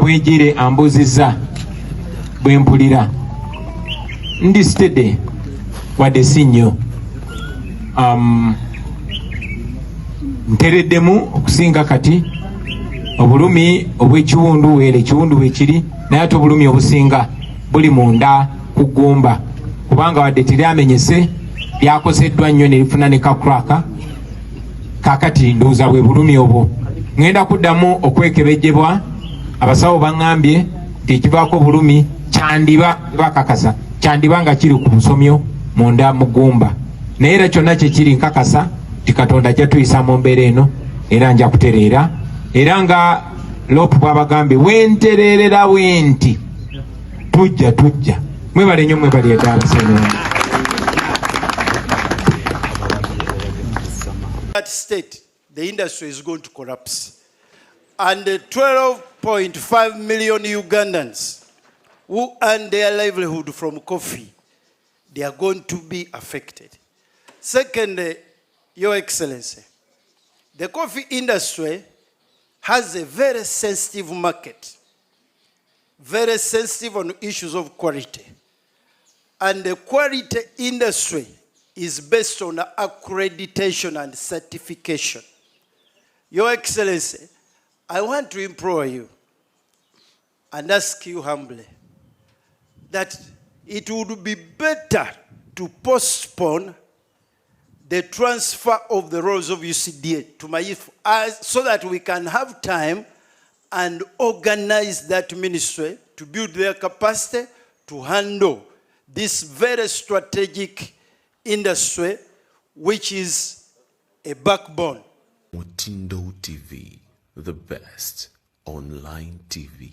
bwejire ambuziza bwempulira ndi stede wadde si nnyo ntereddemu okusinga kati obulumi obw'ekiwundu weere ekiwundu bwekiri naye ate obulumi obusinga buli munda ku ggumba kubanga wadde teryamenyese lyakoseddwa nnyo ne lifuna ne kakuraka kakati ndowooza bwe bulumi obwo ŋŋenda kuddamu okwekebejjebwa abasawo baŋŋambye nti ekivaako bulumi kyandiba bakakasa kyandiba nga kiri ku busomyo munda mu ggumba naye era kyonna kyekiri nkakasa ti Katonda ajja tuyisa mu mbeera eno era nja kutereera era nga Loopu bw'abagambye wentereerera wenti tujja mwebale nnyo mwebale eddala. That state, the industry is going to collapse. And the 12.5 million Ugandans who earn their livelihood from coffee, they are going to be affected. Second, Your Excellency, the coffee industry has a very sensitive market, very sensitive on issues of quality. And the quality industry is based on accreditation and certification. Your Excellency, I want to implore you and ask you humbly that it would be better to postpone the transfer of the roles of UCDA to my youth so that we can have time and organize that ministry to build their capacity to handle this very strategic industry, which is a backbone. Mutindo TV, the best online TV.